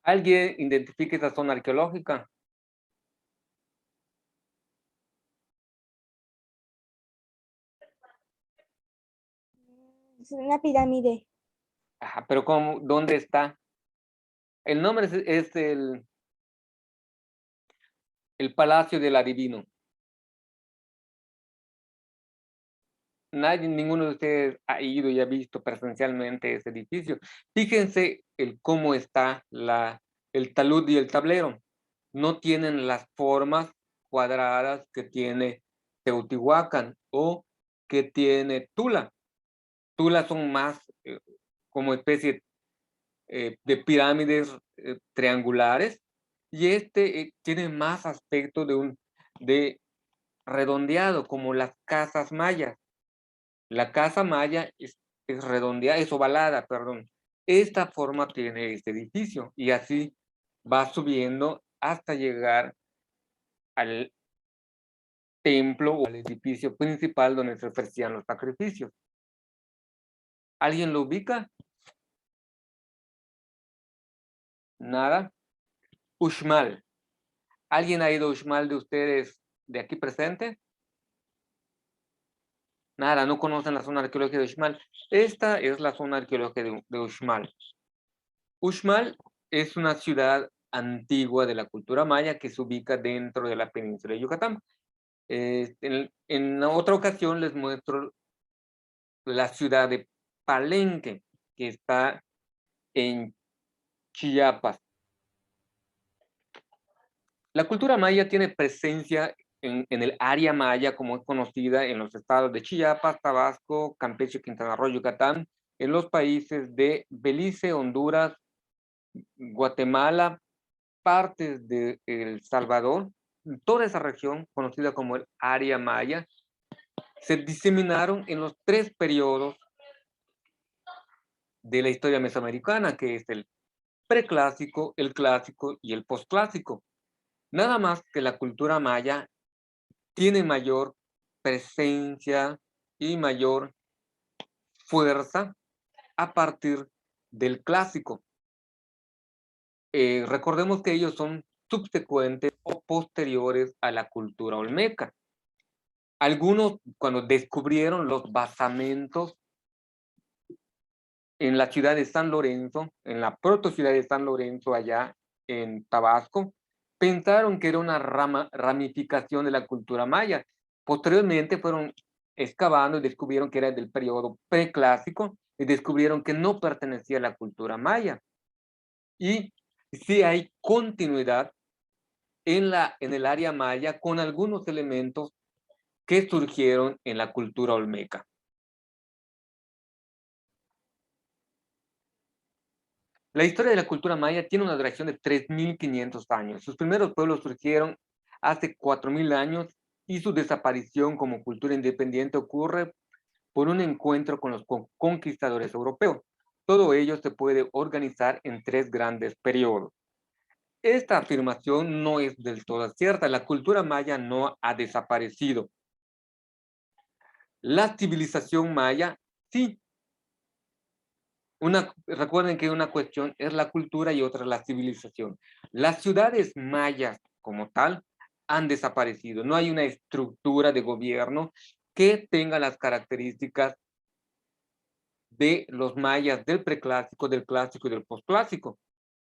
¿Alguien identifique esa zona arqueológica? Es una pirámide. Ajá, pero ¿cómo? ¿Dónde está? El nombre es el Palacio del Adivino. Nadie, ninguno de ustedes ha ido y ha visto presencialmente ese edificio. Fíjense el cómo está el talud y el tablero. No tienen las formas cuadradas que tiene Teotihuacán o que tiene Tula. Tula son más como especie de pirámides triangulares y este tiene más aspecto de redondeado, como las casas mayas. La casa maya es redondeada, es ovalada, perdón. Esta forma tiene este edificio y así va subiendo hasta llegar al templo o al edificio principal donde se ofrecían los sacrificios. ¿Alguien lo ubica? Nada. Uxmal. ¿Alguien ha ido a Uxmal de ustedes de aquí presente? Nada, no conocen la zona arqueológica de Uxmal. Esta es la zona arqueológica de Uxmal. Uxmal es una ciudad antigua de la cultura maya que se ubica dentro de la península de Yucatán. En otra ocasión les muestro la ciudad de Palenque, que está en Chiapas. La cultura maya tiene presencia en el área maya, como es conocida, en los estados de Chiapas, Tabasco, Campeche, Quintana Roo, Yucatán, en los países de Belice, Honduras, Guatemala, partes de El Salvador, toda esa región conocida como el área maya, se diseminaron en los tres periodos de la historia mesoamericana, que es el preclásico, el clásico y el posclásico. Nada más que la cultura maya tiene mayor presencia y mayor fuerza a partir del clásico. Recordemos que ellos son subsecuentes o posteriores a la cultura olmeca. Algunos, cuando descubrieron los basamentos en la ciudad de San Lorenzo, en la proto ciudad de San Lorenzo, allá en Tabasco, pensaron que era una ramificación de la cultura maya. Posteriormente fueron excavando y descubrieron que era del periodo preclásico y descubrieron que no pertenecía a la cultura maya. Y sí hay continuidad en el área maya con algunos elementos que surgieron en la cultura olmeca. La historia de la cultura maya tiene una duración de 3.500 años. Sus primeros pueblos surgieron hace 4.000 años y su desaparición como cultura independiente ocurre por un encuentro con los conquistadores europeos. Todo ello se puede organizar en tres grandes periodos. Esta afirmación no es del todo cierta. La cultura maya no ha desaparecido. La civilización maya sí. Recuerden que una cuestión es la cultura y otra la civilización. Las ciudades mayas como tal han desaparecido. No hay una estructura de gobierno que tenga las características de los mayas del preclásico, del clásico y del posclásico.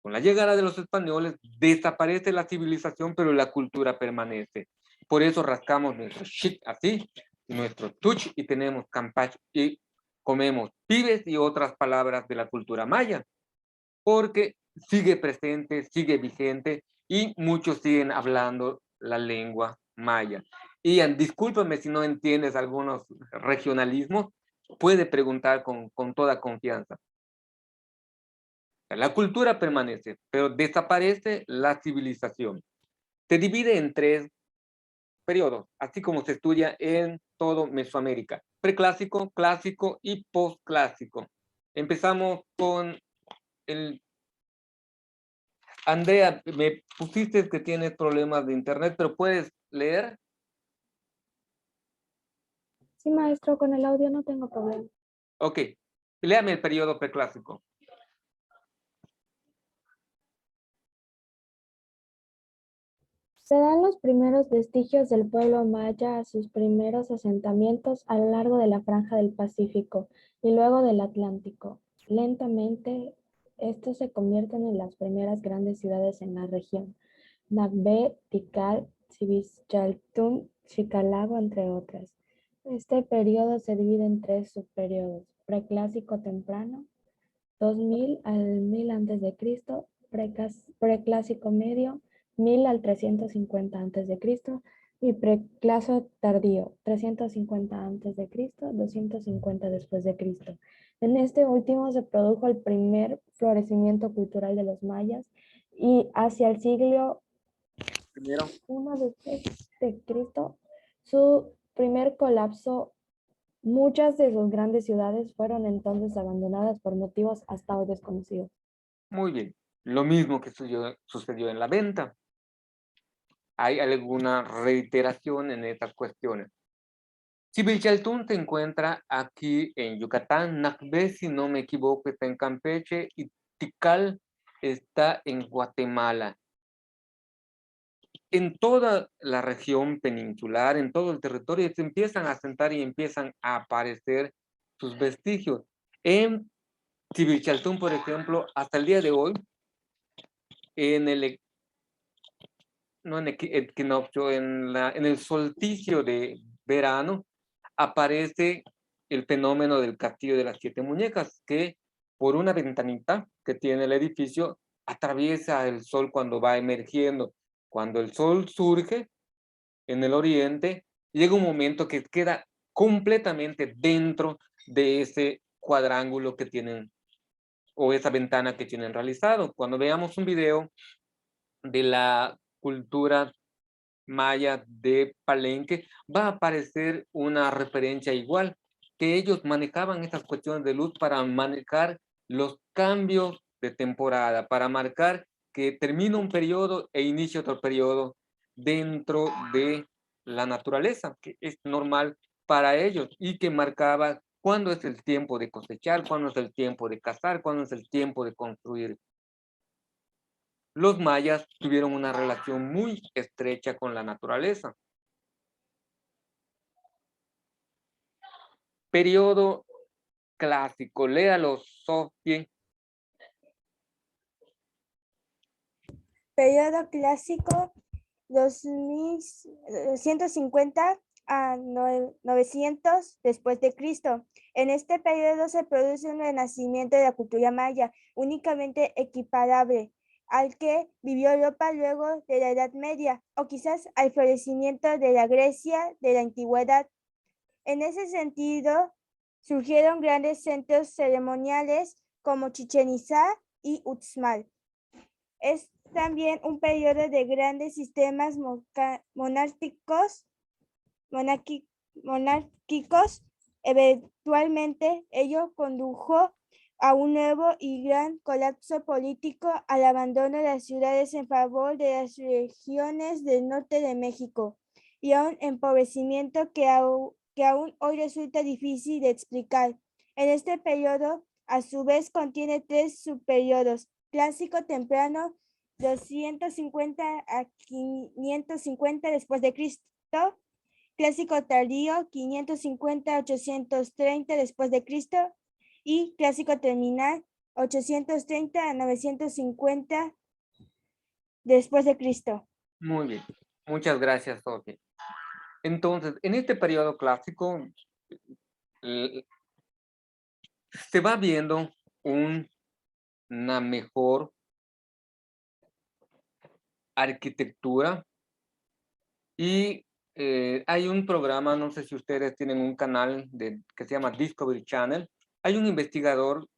Con la llegada de los españoles desaparece la civilización, pero la cultura permanece. Por eso rascamos nuestro shit así, nuestro tuch y tenemos campach y comemos pibes y otras palabras de la cultura maya, porque sigue presente, sigue vigente y muchos siguen hablando la lengua maya. Ian, discúlpame si no entiendes algunos regionalismos, puede preguntar con toda confianza. La cultura permanece, pero desaparece la civilización. Se divide en tres periodos, así como se estudia en todo Mesoamérica: preclásico, clásico y postclásico. Empezamos con el... Andrea, me pusiste que tienes problemas de internet, pero ¿puedes leer? Sí, maestro, con el audio no tengo problema. Ok, léame el periodo preclásico. Se dan los primeros vestigios del pueblo maya a sus primeros asentamientos a lo largo de la franja del Pacífico y luego del Atlántico. Lentamente, estos se convierten en las primeras grandes ciudades en la región: Nagbe, Tikal, Civichaytún, Chicalago, entre otras. Este periodo se divide en tres subperiodos: preclásico temprano, 2000 al 1000 antes de Cristo, preclásico medio, 1000 al 350 antes de Cristo, y preclásico tardío, 350 antes de Cristo, 250 después de Cristo. En este último se produjo el primer florecimiento cultural de los mayas, y hacia el siglo Primero, I después de Cristo, su primer colapso. Muchas de sus grandes ciudades fueron entonces abandonadas por motivos hasta hoy desconocidos. muy bien. Lo mismo que sucedió en la venta. ¿Hay alguna reiteración en estas cuestiones? Civilchaltún se encuentra aquí en Yucatán, Nacbe, si no me equivoco, está en Campeche, y Tikal está en Guatemala. En toda la región peninsular, en todo el territorio, se empiezan a asentar y empiezan a aparecer sus vestigios. En Civilchaltún, por ejemplo, hasta el día de hoy, en el no en equinoccio, en el solsticio de verano, aparece el fenómeno del castillo de las siete muñecas, que por una ventanita que tiene el edificio, atraviesa el sol cuando va emergiendo. Cuando el sol surge en el oriente, llega un momento que queda completamente dentro de ese cuadrángulo que tienen, o esa ventana que tienen realizado. Cuando veamos un video de la cultura maya de Palenque, va a aparecer una referencia igual, que ellos manejaban estas cuestiones de luz para manejar los cambios de temporada, para marcar que termina un periodo e inicia otro periodo dentro de la naturaleza, que es normal para ellos y que marcaba cuándo es el tiempo de cosechar, cuándo es el tiempo de cazar, cuándo es el tiempo de construir. Los mayas tuvieron una relación muy estrecha con la naturaleza. Periodo clásico, léalo, Sofía. Periodo clásico 2150 a 900 después de Cristo. En este periodo se produce un renacimiento de la cultura maya, únicamente equiparable al que vivió Europa luego de la Edad Media, o quizás al florecimiento de la Grecia de la Antigüedad. En ese sentido, surgieron grandes centros ceremoniales como Chichén Itzá y Uxmal. Es también un periodo de grandes sistemas monárquicos. Eventualmente, ello condujo a un nuevo y gran colapso político al abandono de las ciudades en favor de las regiones del norte de México, y a un empobrecimiento que aún hoy resulta difícil de explicar. En este periodo, a su vez, contiene tres subperiodos: clásico temprano, 250 a 550 después de Cristo; clásico tardío, 550 a 830 después de Cristo; y clásico terminal, 830 a 950 después de Cristo. Muy bien, muchas gracias, Sofía. Entonces, en este periodo clásico se va viendo una mejor arquitectura y hay un programa, no sé si ustedes tienen un canal que se llama Discovery Channel. Hay un investigador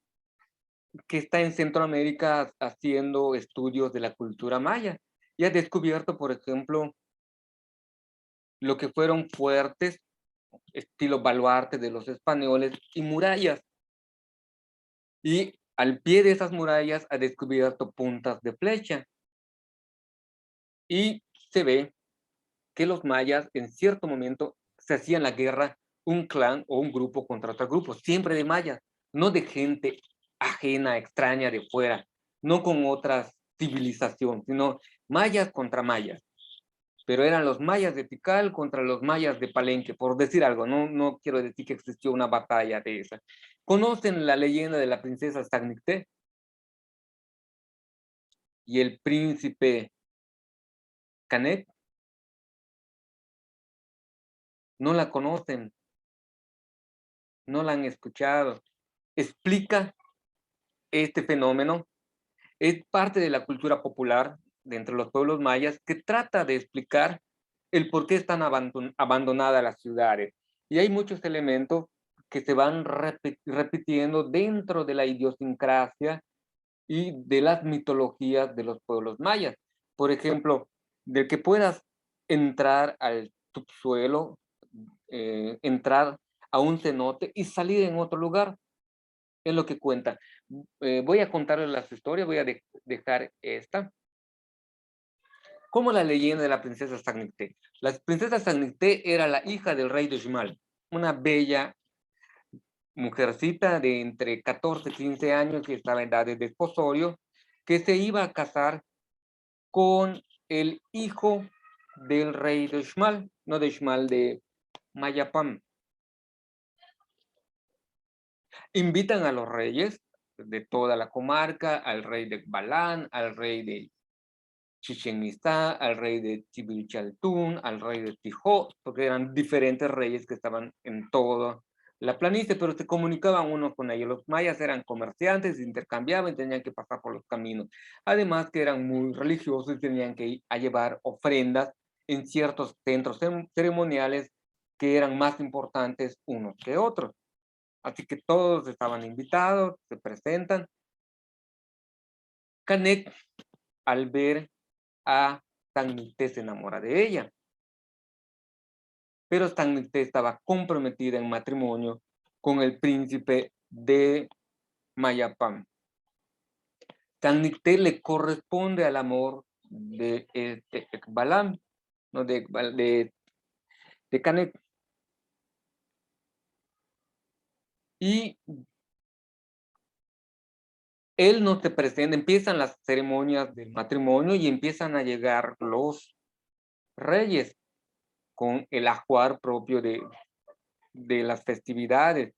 que está en Centroamérica haciendo estudios de la cultura maya y ha descubierto, por ejemplo, lo que fueron fuertes, estilo baluarte de los españoles, y murallas. Y al pie de esas murallas ha descubierto puntas de flecha. Y se ve que los mayas en cierto momento se hacían la guerra un clan o un grupo contra otro grupo, siempre de mayas, no de gente ajena, extraña de fuera, no con otras civilizaciones, sino mayas contra mayas. pero eran los mayas de Tikal contra los mayas de Palenque, por decir algo, no quiero decir que existió una batalla de esa. ¿Conocen la leyenda de la princesa Stagnicté y el príncipe Canet? No la conocen, no la han escuchado. Explica este fenómeno, es parte de la cultura popular de entre los pueblos mayas que trata de explicar el por qué están abandonadas las ciudades. Y hay muchos elementos que se van repitiendo dentro de la idiosincrasia y de las mitologías de los pueblos mayas. Por ejemplo, de que puedas entrar al subsuelo, entrar a un cenote y salir en otro lugar, es lo que cuenta. Voy a contarles las historias, voy a dejar esta. Como la leyenda de la princesa Stagnicté. La princesa Stagnicté era la hija del rey de Shmal, una bella mujercita de entre 14 y 15 años que estaba en edad de desposorio, que se iba a casar con el hijo del rey de Shmal, no de Shmal, de Mayapam. Invitan a los reyes de toda la comarca, al rey de Balán, al rey de Chichen Itzá, al rey de Tibilchaltún, al rey de Tijó, porque eran diferentes reyes que estaban en toda la planicie, pero se comunicaban unos con ellos. Los mayas eran comerciantes, intercambiaban y tenían que pasar por los caminos. Además que eran muy religiosos y tenían que ir a llevar ofrendas en ciertos centros ceremoniales que eran más importantes unos que otros. Así que todos estaban invitados, se presentan. Canek, al ver a Stagnicté, se enamora de ella. Pero Stagnicté estaba comprometida en matrimonio con el príncipe de Mayapam. Stagnicté le corresponde al amor de Ekbalam, no de Canek. Y él no se presenta, empiezan las ceremonias del matrimonio y empiezan a llegar los reyes con el ajuar propio de las festividades,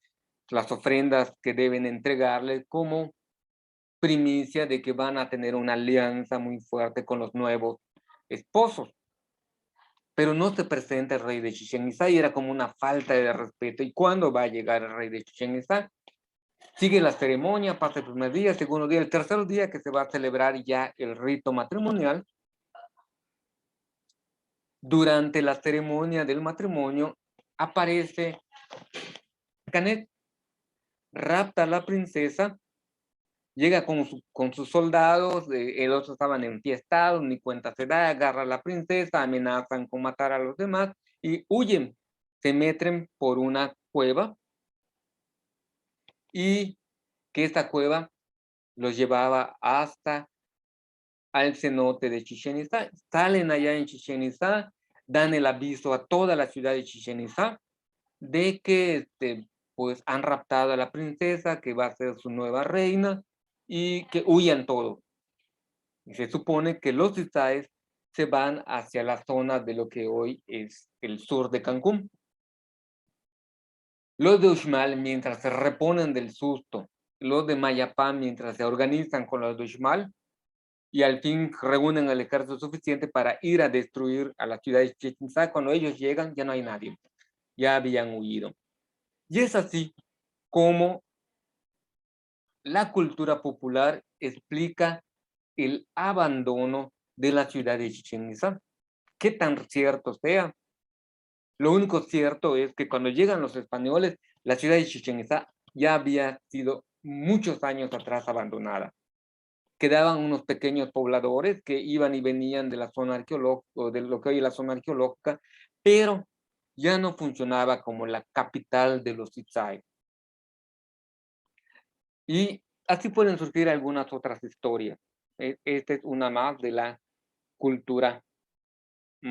las ofrendas que deben entregarle como primicia de que van a tener una alianza muy fuerte con los nuevos esposos. Pero no se presenta el rey de Chichén Itzá y era como una falta de respeto. ¿Y cuándo va a llegar el rey de Chichén Itzá? Sigue la ceremonia, pasa el primer día, el segundo día, el tercer día que se va a celebrar ya el rito matrimonial. Durante la ceremonia del matrimonio aparece Canet, rapta a la princesa, llega con sus soldados, los otros estaban enfiestados, ni cuenta se da, agarra a la princesa, amenazan con matar a los demás y huyen, se meten por una cueva y que esta cueva los llevaba hasta al cenote de Chichén Itzá. Salen allá en Chichén Itzá, dan el aviso a toda la ciudad de Chichén Itzá de que pues han raptado a la princesa, que va a ser su nueva reina y que huyan todos. Y se supone que los itzáes se van hacia la zona de lo que hoy es el sur de Cancún. Los de Uxmal, mientras se reponen del susto, los de Mayapán, mientras se organizan con los de Uxmal, y al fin reúnen el ejército suficiente para ir a destruir a la ciudad de Chichén Itzá. Cuando ellos llegan, ya no hay nadie, ya habían huido. Y es así como la cultura popular explica el abandono de la ciudad de Chichén Itzá. Qué tan cierto sea. Lo único cierto es que cuando llegan los españoles, la ciudad de Chichén Itzá ya había sido muchos años atrás abandonada. Quedaban unos pequeños pobladores que iban y venían de la zona arqueológica, de lo que hoy es la zona arqueológica, pero ya no funcionaba como la capital de los Itzáes. Y así pueden surgir algunas otras historias. Esta es una más de la cultura